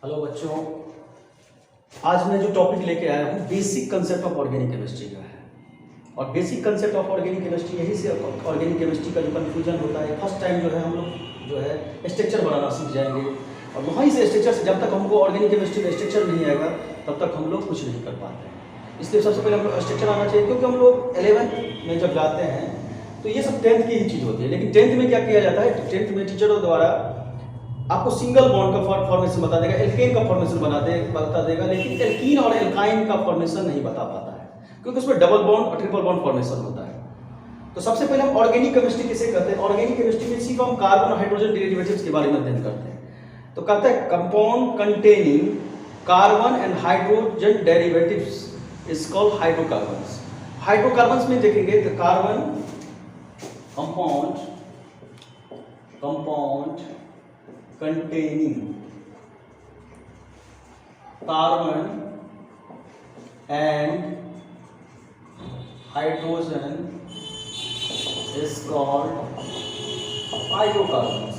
Hello बच्चों, आज मैं जो टॉपिक लेके आया हूँ basic concept of organic chemistry का है। और basic concept of organic chemistry, यही से ऑर्गेनिक केमिस्ट्री का जो कन्फ्यूजन होता है, फर्स्ट टाइम जो है हम लोग जो है स्ट्रक्चर बनाना सीख जाएंगे। और वहीं से स्ट्रक्चर से, जब तक हमको ऑर्गेनिक केमिस्ट्री में स्ट्रक्चर नहीं आएगा तब तक हम लोग कुछ नहीं कर पाते हैं। इसलिए सबसे पहले हमको स्ट्रक्चर आना चाहिए, क्योंकि हम लोग 11th में जब जाते हैं तो ये सब 10th की ही चीज़ होती है। लेकिन 10th में क्या किया जाता है, 10th में टीचरों द्वारा आपको सिंगल बॉन्ड का फॉर्मेशन बता देगा, एल्केन का फॉर्मेशन बता देगा, लेकिन एल्कीन और एल्काइन का फॉर्मेशन नहीं बता पाता है, क्योंकि उसमें डबल बॉन्ड और ट्रिपल बॉन्ड फॉर्मेशन होता है। तो सबसे पहले हम ऑर्गेनिक केमिस्ट्री किसे कहते हैं? ऑर्गेनिक केमिस्ट्री में सिर्फ हम कार्बन और हाइड्रोजन डेरिवेटिव्स के बारे में अध्ययन करते हैं। तो कहते हैं compound containing carbon and hydrogen derivatives is called hydrocarbons. Hydrocarbons में देखेंगे तो carbon compound containing carbon and hydrogen is called hydrocarbons।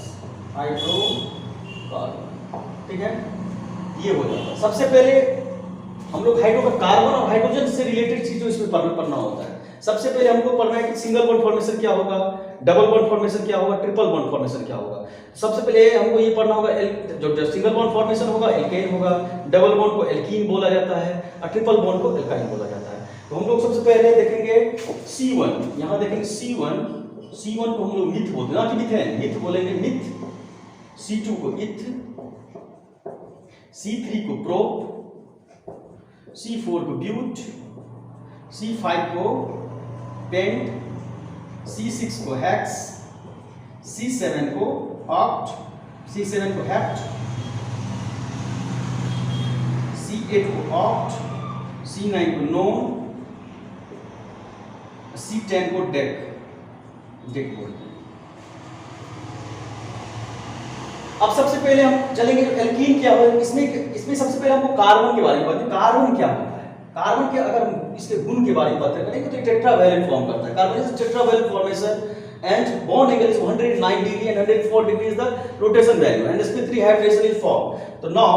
ठीक है, ये हो जाता है। सबसे पहले हम लोग कार्बन और हाइड्रोजन से रिलेटेड चीजों इसमें पढ़ना होता है। सबसे पहले हमको पढ़ना है कि सिंगल बॉन्ड फॉर्मेशन क्या होगा, डबल बॉन्ड फॉर्मेशन क्या होगा, ट्रिपल बॉन्ड फॉर्मेशन क्या होगा। सबसे पहले हमको ये पढ़ना होगा जो सिंगल बॉन्ड फॉर्मेशन होगा एल्केन होगा, डबल बॉन्ड को एल्कीन बोला जाता है और ट्रिपल बॉन्ड को एल्काइन बोला जाता है। तो हम लोग सबसे पहले देखेंगे C1। यहाँ देखेंगे C1 को हम लोग मिथ बोलते हैं, ना कि मिथेन, मिथ बोलेंगे मिथ। C2 को इथ, C3 को प्रोप, C4 को ब्यूट, C5 को पेंट, C6 को हेक्स, C7 को ऑक्ट, C7 को हेप्ट, C8 को ऑक्ट, C9 को नोन, C10 को डेक बोलते हैं। अब सबसे पहले हम चलेंगे एल्कीन क्या है। इसमें सबसे पहले हमको कार्बन के बारे में बताते हैं। कार्बन क्या होता है? कार्बन के अगर इसके गुण के बारे में बात करें तो टेट्रावैलेंट फॉर्म करता है। Carbon is tetravalent formation and bond angle is 109 degree and 104 degree is the rotation value and sp3 hybridization is formed. So now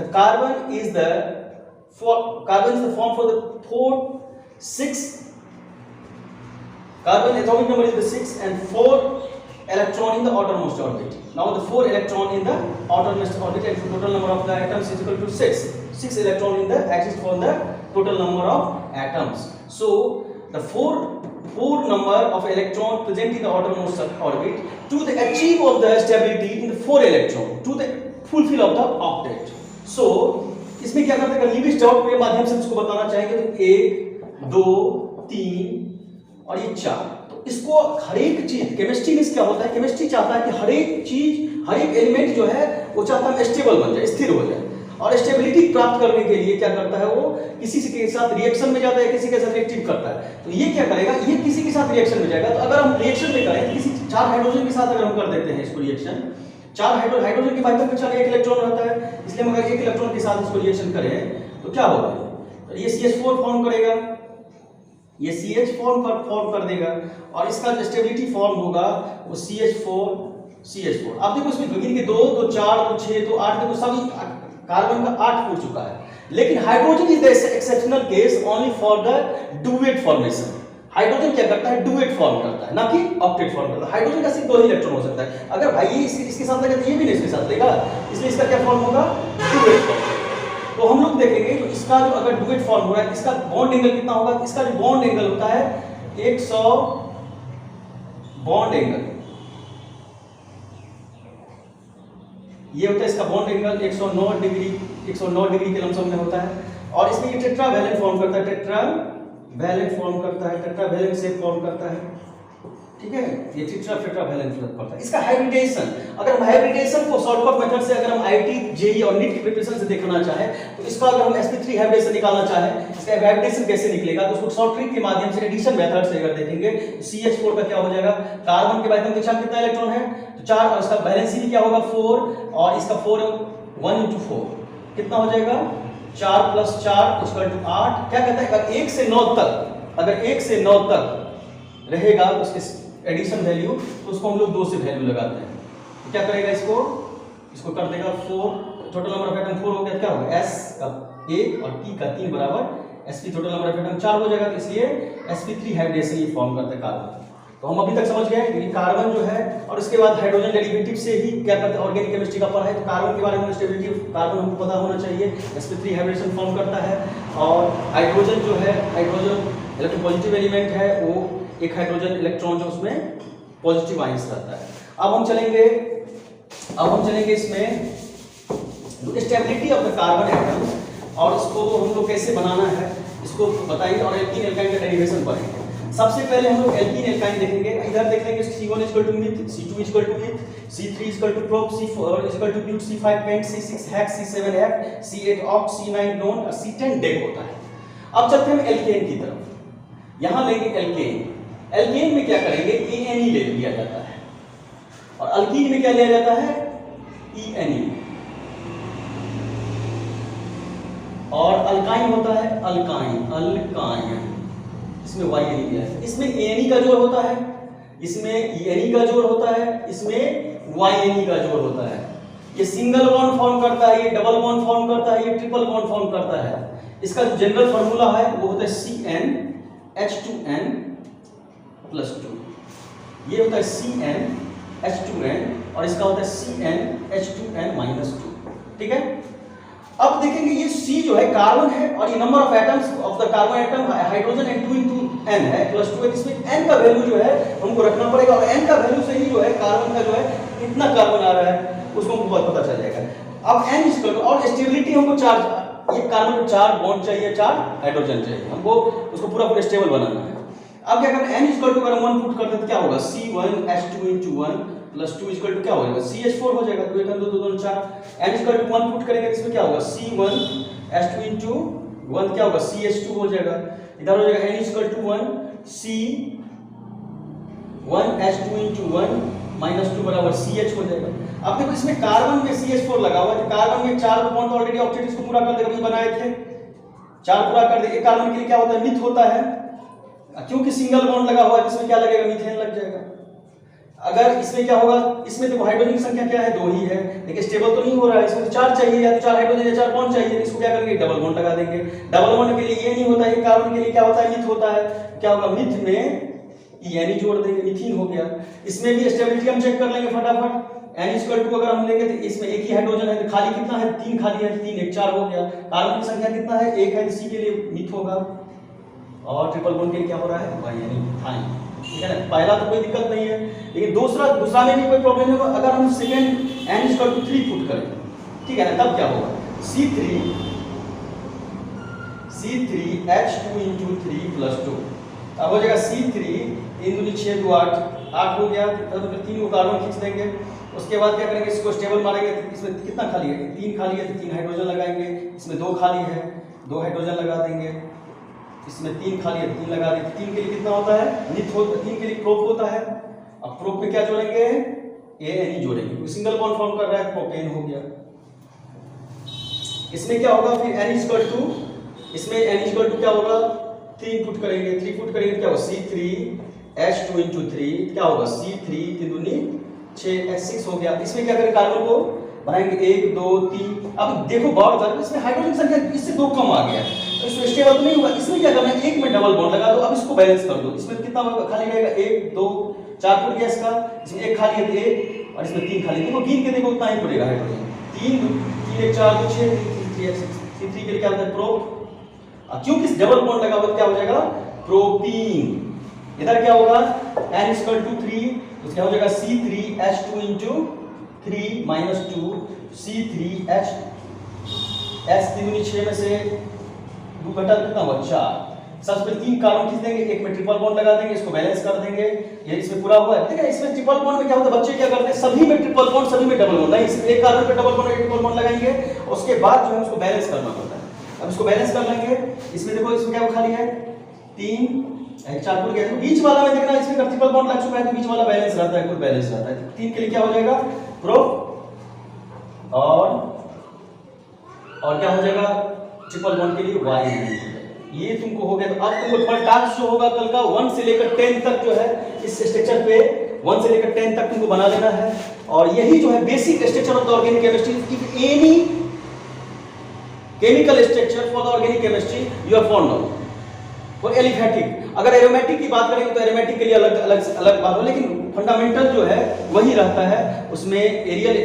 the carbon is the form for the 6 carbon atomic number is the 6 and 4 electron in the outermost orbit. Now the 4 electron in the outermost orbit and the total number of the atoms is equal to 6. 6 electron in the axis for the total number of atoms. So the 4 number of electron present in the outermost orbit to the achieve of the stability in the 4 electron to the fulfill of the octet. So इसमें क्या करते हैं, Lewis dot के माध्यम से इसको बताना चाहेंगे तो 1 2 3 और ये 4। तो इसको हर एक चीज केमिस्ट्री में क्या होता है, केमिस्ट्री चाहता है कि हर एक चीज, हर एक एलिमेंट जो है वो चाहता है स्टेबल बन जाए, स्थिर हो जाए। और स्टेबिलिटी प्राप्त करने के लिए क्या करता है, वो किसी के साथ रिएक्शन में जाता है, किसी के साथ रिएक्टिव करता है। तो ये क्या करेगा, ये किसी के साथ रिएक्शन में जाएगा। तो अगर हम रिएक्शन में करें, किसी 4 हाइड्रोजन के साथ अगर हम कर देते हैं इसको रिएक्शन, 4 हाइड्रोजन के माध्यम में चल 1 इलेक्ट्रॉन रहता है, इसलिए हम अगर 1 इलेक्ट्रॉन के साथ इसको रिएक्शन करें तो क्या होगा, तो ये CH4 फॉर्म करेगा, ये CH फॉर्म कर देगा और इसका जो स्टेबिलिटी फॉर्म होगा वो CH4। आप देखो इसमें गिन के 2 2 4 2 6 2 8 देखो सभी कार्बन का 8 हो चुका है। लेकिन hydrogen is the exceptional case only for the duet formation. Hydrogen क्या करता है, डुएट फॉर्म करता है, ना कि ऑक्टेट फॉर्म करता है। हाइड्रोजन का सिर्फ 2 ही इलेक्ट्रॉन हो सकता है। अगर भाई ये इसके साथ लगे तो ये भी नहीं इसके साथ लेगा, इसलिए इसका क्या फॉर्म होगा, डुएट फॉर्म। तो हम लोग देखेंगे तो इसका जो अगर डुएट फॉर्म हो रहा है, इसका बॉन्ड एंगल कितना होगा, इसका जो बॉन्ड एंगल होता है 100 बॉन्ड एंगल, ये होता है इसका बॉन्ड एंगल 109 डिग्री के लमसम में होता है। और इसमें ये टेट्रावैलेंट फॉर्म करता है, टेट्रावैलेंट शेप फॉर्म करता है। ठीक है, ये टेट्रावैलेंट करता है। इसका हाइब्रिडेशन, अगर हम हाइब्रिडेशन को शॉर्टकट मेथड से अगर हम IIT JEE और नीट की प्रिपरेशन से देखना चाहे तो इसका अगर हम sp3 हाइब्रिडेशन निकालना चाहे, इसका हाइब्रिडेशन कैसे निकलेगा, तो उसको शॉर्ट ट्रिक के माध्यम से एडिशन मेथड से अगर देखेंगे तो CH4 का क्या हो जाएगा, कार्बन के माध्यम के साथ कितना इलेक्ट्रॉन है तो 4, और इसका वैलेंसी भी क्या होगा 4, और इसका 1 into 4 कितना हो जाएगा 4 + 4 = 8। क्या कहता है, अगर 1 से 9 तक रहेगा उसके एडिशन वैल्यू, तो उसको हम लोग 2 से वैल्यू लगाते हैं। तो क्या करेगा, इसको कर देगा 4 टोटल नंबर ऑफ एटम 4 हो गया, क्या होगा S का 1 और P का 3 बराबर sp total number of atom 4 हो जाएगा, इसलिए sp3 हाइब्रिडेशन ये फॉर्म करता है कार्बन। तो हम अभी तक समझ गए कि कार्बन जो है, और इसके बाद हाइड्रोजन डेरिवेटिव से ही क्या करते हैं, ऑर्गेनिक केमिस्ट्री का पढ़ा है, तो कार्बन के बारे में स्टेबिलिटी कार्बन हमको पता होना चाहिए, sp3 हाइब्रिडेशन फॉर्म करता है। और हाइड्रोजन जो है, हाइड्रोजन इलेक्ट्रोपॉजिटिव एलिमेंट है, वो एक हाइड्रोजन इलेक्ट्रॉन जो उसमें पॉजिटिव आयंस रहता है। अब हम चलेंगे इसमें stability of the carbon atom, और इसको हम लोग कैसे बनाना है इसको बताएंगे, और एल्कीन एल्काइन का डेरिवेशन पढ़ेंगे। सबसे पहले हम लोग एल्कीन एल्काइन देखेंगे, इधर देख लेंगे C1 = meth, C2 = meth, C3 = prop, C4 = but, C5 pent, C6 hex, C7 hept, C8 oct, C9 non और C10 डेक होता है। अब चलते हैं एल्केन की तरफ। यहां लेंगे एल्केन। एल्केन में क्या करेंगे, ANE ले लिया जाता है, और अल्कीन में क्या लिया जाता है, ENE, और अल्काइन होता है अल्काइन, इसमें YNE दिया है। इसमें ANE का जोड़ होता है, इसमें ENE का जोड़ होता है, इसमें YNE का जोड़ होता है। ये सिंगल बॉन्ड फॉर्म करता है, ये डबल बॉन्ड फॉर्म करता है, ये ट्रिपल बॉन्ड फॉर्म करता है। इसका जो जनरल फार्मूला है वो होता है CnH2n + 2, ये होता है CnH2n, और इसका होता है CnH2n - 2। ठीक है, अब देखेंगे ये C जो है कार्बन है, और ये number of atoms of the carbon atom hydrogen n 2 × n है +2 है, इसमें n का वैल्यू जो है हमको रखना पड़ेगा, और n का वैल्यू से ही जो है कार्बन का जो है कितना कार्बन आ रहा है उसको हमको पता चल जाएगा। अब n = और स्टेबिलिटी हमको 4, ये कार्बन में 4 बॉन्ड चाहिए, 4 हाइड्रोजन चाहिए, हमको उसको पूरा स्टेबल बनाना है। अब क्या करना है, n = अगर हम 1 पुट करते हैं तो क्या होगा, C1H2 × 1 + 2 = क्या हो जाएगा, CH4 हो जाएगा, 2 1 2 2 2 4। n = 1 पुट करेंगे तो इसमें क्या होगा, C1H2 × 1 क्या होगा, CH2 हो जाएगा। इधर हो जाएगा n = 1 C1H2 × 1 - 2 बराबर CH हो जाएगा। अब देखो इसमें कार्बन में CH4 लगा हुआ है, तो कार्बन में 4 बॉन्ड ऑलरेडी ऑक्टेट इसको पूरा कर देगा, अभी बनाए थे 4 पूरा कर दे। एक कार्बन के लिए क्या होता है, मिथ होता है, क्योंकि सिंगल बॉन्ड लगा हुआ है, इसमें क्या लगेगा, मीथेन लग जाएगा। अगर इसमें क्या होगा, इसमें देखो हाइड्रोजन की संख्या क्या है, 2 ही है, लेकिन स्टेबल तो नहीं हो रहा है, इसमें तो 4 चाहिए, या तो 4 हाइड्रोजन या 4 बॉन्ड चाहिए, इसको क्या करेंगे, डबल बॉन्ड लगा देंगे। डबल बॉन्ड के लिए ये नहीं होता है, कार्बन के लिए क्या होता है, मिथ होता है, क्या होगा, मिथ में ENE जोड़ देंगे, मिथीन हो गया। इसमें भी स्टेबिलिटी हम चेक कर लेंगे फटाफट। n = अगर हम लेंगे तो इसमें एक ही हाइड्रोजन है, तो खाली कितना है, 3 खाली है, 3 1 4 हो गया। कार्बन की संख्या कितना है, 1 है, C के लिए मिथ होगा, और ट्रिपल बॉन्ड के लिए क्या हो रहा है, YNE मिथाइन। ठीक है ना, पहला तो कोई दिक्कत नहीं है, लेकिन दूसरा में भी कोई प्रॉब्लम नहीं होगा। अगर हम सेकंड n = 3 पुट करें, ठीक है ना, तब क्या होगा, C3H2 × 3 + 2, अब हो जाएगा C3 3 दूनी 6 2 8 8 हो गया, तब 3 को कार्बन खींच देंगे। उसके बाद क्या करेंगे, इसको स्टेबल मारेंगे, इसमें कितना खाली है, 3 खाली है, तो 3 हाइड्रोजन लगाएंगे, इसमें 2 खाली है, 2 हाइड्रोजन लगा देंगे, इसमें 3 खाली है, 3 लगा देंगे। 3 के लिए कितना होता है, मिथ होता है, 3 के लिए प्रोप होता है। अब प्रोप में क्या जोड़ेंगे, ANE जोड़ेंगे, क्योंकि सिंगल बॉन्ड फॉर्म कर रहा है, प्रोपेन हो गया। इसमें क्या होगा, फिर n = क्या होगा, 3 पुट करेंगे, 3 पुट करेंगे क्या होगा, C3H2 × 3 क्या होगा, C3 3 दूनी 6 H6 हो गया। इसमें क्या करेंगे, कार्बन को बनाएंगे 1 2 3। अब देखो गौर कर, इसमें हाइड्रोजन संख्या इससे 2 कम आ गया, तो इसमें स्टेबल तो नहीं हुआ। इसमें क्या करना है, 1 में डबल बॉन्ड लगा दो, अब इसको बैलेंस कर दो। इसमें कितना खाली रहेगा, 1 2 4 पुट गया इसका, इसमें 1 खाली है तो 1, और इसमें 3 खाली, देखो गिन के देखो उतना ही पड़ेगा हाइड्रोजन। 3 3 1 4 2 6 3 H6, C3 के लिए क्या होता है, प्रोप। क्योंकि इस डबल बॉन्ड लगा हुआ क्या हो जाएगा, प्रोपीन। इधर क्या होगा, n = 3, तो क्या हो जाएगा, C3H2 × 3 - 2 C3H, H 3 दूनी 6 में से 2 घटा कितना हुआ, 4। सबसे पहले 3 कार्बन खींच देंगे, एक में ट्रिपल बॉन्ड लगा देंगे, इसको बैलेंस कर देंगे, ये इसमें पूरा हुआ है। ठीक है, इसमें ट्रिपल बॉन्ड में क्या होता है, बच्चे क्या करते हैं, सभी में ट्रिपल बॉन्ड, सभी में डबल बॉन्ड नहीं, इसमें एक कार्बन पे डबल बॉन्ड एक ट्रिपल बॉन्ड लगाएंगे, उसके बाद जो है उसको बैलेंस करना पड़ता है। अब इसको बैलेंस कर लेंगे, इसमें देखो इसमें क्या खाली है, 3 4 पुट गया, तो बीच वाला में देखना, इसमें ट्रिपल बॉन्ड लग चुका है, तो बीच वाला बैलेंस रहता है, कुल बैलेंस रहता है। 3 के लिए क्या हो जाएगा, प्रोप, और क्या हो जाएगा, ट्रिपल बॉन्ड के लिए YNE। ये तुमको हो गया। तो अब तुमको थोड़ा टास्क जो होगा कल का 1 से लेकर 10 तक जो है इस स्ट्रक्चर पे 1 से लेकर 10 तक तुमको बना लेना है। और यही जो है basic structure of the organic chemistry. If any chemical structure for the organic chemistry you are fond of. और एलिफैटिक, अगर एरोमेटिक की बात करेंगे तो एरोमेटिक के लिए अलग बात हो, लेकिन फंडामेंटल जो है वही रहता है। उसमें एरियल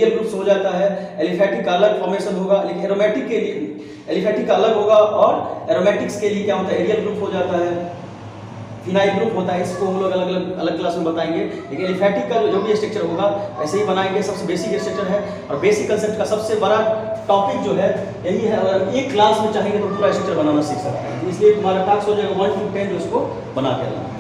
ग्रुप्स हो जाता है, एलिफैटिक का अलग फॉर्मेशन होगा, लेकिन एरोमेटिक के लिए एलिफैटिक का अलग होगा और एरोमेटिक्स के लिए क्या होता है, एरियल ग्रुप हो जाता है, फिनाइल ग्रुप होता है। इसको हम लोग अलग क्लास में बताएंगे, लेकिन एलिफैटिक का जो भी स्ट्रक्चर होगा ऐसे ही बनाएंगे। सबसे बेसिक स्ट्रक्चर है और बेसिक कंसेप्ट का सबसे बड़ा टॉपिक जो है यही है। अगर एक क्लास में चाहेंगे तो पूरा स्ट्रक्चर बनाना सीख सकते हैं, इसलिए तुम्हारा टास्क हो जाएगा 1 to 10 जो इसको बना के लाना।